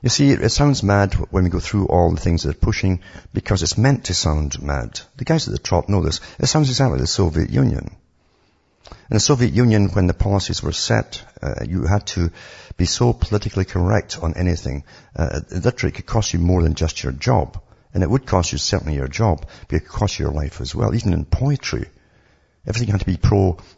You see, it sounds mad when we go through all the things they're pushing because it's meant to sound mad. The guys at the top know this. It sounds exactly like the Soviet Union. In the Soviet Union, when the policies were set, you had to be so politically correct on anything. Literally, it could cost you more than just your job. And it would cost you certainly your job, but it could cost you your life as well. Even in poetry, everything had to be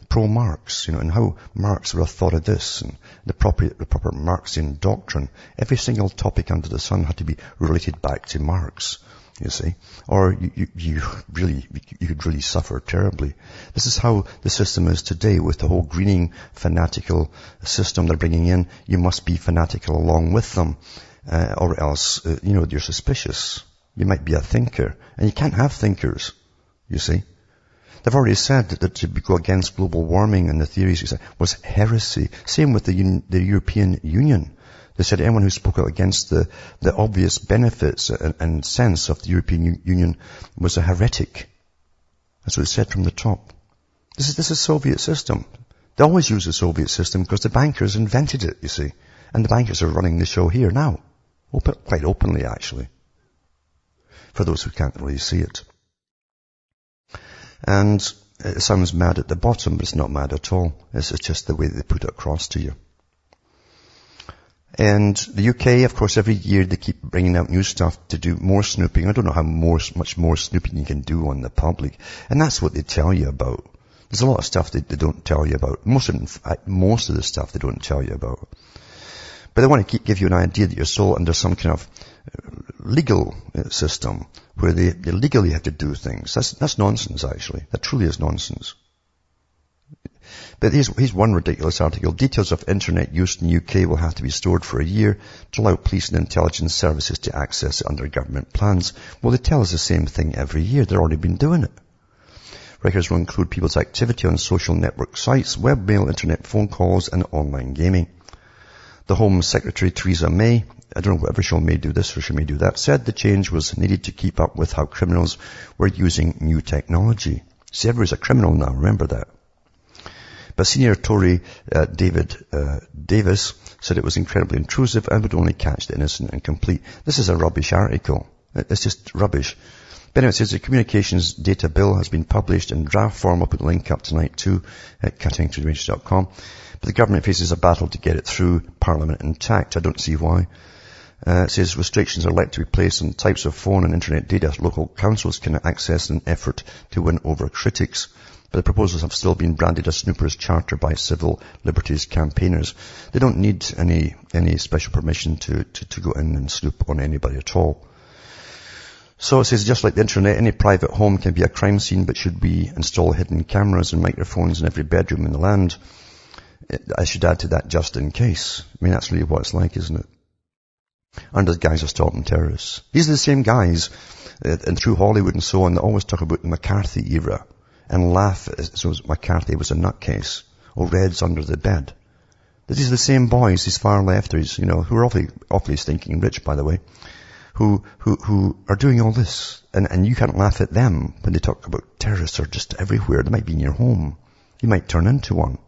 pro-Marx, and how Marx would have thought of this, and the proper Marxian doctrine. Every single topic under the sun had to be related back to Marx, you see. Or you could really suffer terribly. This is how the system is today with the whole greening fanatical system they're bringing in. You must be fanatical along with them, or else, you're suspicious. You might be a thinker, and you can't have thinkers, you see. They've already said that to go against global warming and the theories was heresy. Same with the European Union. They said anyone who spoke out against the obvious benefits and sense of the European Union was a heretic. That's what it said from the top. This is Soviet system. They always use the Soviet system because the bankers invented it, you see. And the bankers are running the show here now. Quite openly, actually. For those who can't really see it. And it sounds mad at the bottom, but it's not mad at all. It's just the way they put it across to you. And the UK, of course, every year they keep bringing out new stuff to do more snooping. I don't know how much more snooping you can do on the public. And that's what they tell you about. There's a lot of stuff they don't tell you about. Most of the stuff they don't tell you about. But they want to give you an idea that you're still under some kind of legal system where they legally have to do things. That's nonsense, actually. That truly is nonsense. But here's one ridiculous article. Details of internet use in the UK will have to be stored for a year to allow police and intelligence services to access it under government plans. Well, they tell us the same thing every year. They've already been doing it. Records will include people's activity on social network sites, webmail, internet phone calls, and online gaming. The Home Secretary, Theresa May, I don't know whether she may do this or she may do that, said the change was needed to keep up with how criminals were using new technology. See, everybody's a criminal now, remember that. But senior Tory David Davis said it was incredibly intrusive and would only catch the innocent and complete. This is a rubbish article. It's just rubbish. But anyway, it says the communications data bill has been published in draft form. I'll put the link up tonight too at cuttingthroughtherange.com. But the government faces a battle to get it through Parliament intact. I don't see why. It says restrictions are likely to be placed on types of phone and internet data local councils can access in an effort to win over critics. But the proposals have still been branded as snoopers charter by civil liberties campaigners. They don't need any special permission to go in and snoop on anybody at all. So it says, just like the internet, any private home can be a crime scene, but should we install hidden cameras and microphones in every bedroom in the land? I should add to that, just in case. I mean, that's really what it's like, isn't it? Under the guise of stopping terrorists. These are the same guys, and through Hollywood and so on, that always talk about the McCarthy era and laugh as though McCarthy was a nutcase or Reds under the bed. These are the same boys, these far lefters, who are awfully stinking rich, by the way, who are doing all this. And you can't laugh at them when they talk about terrorists are just everywhere. They might be in your home. You might turn into one.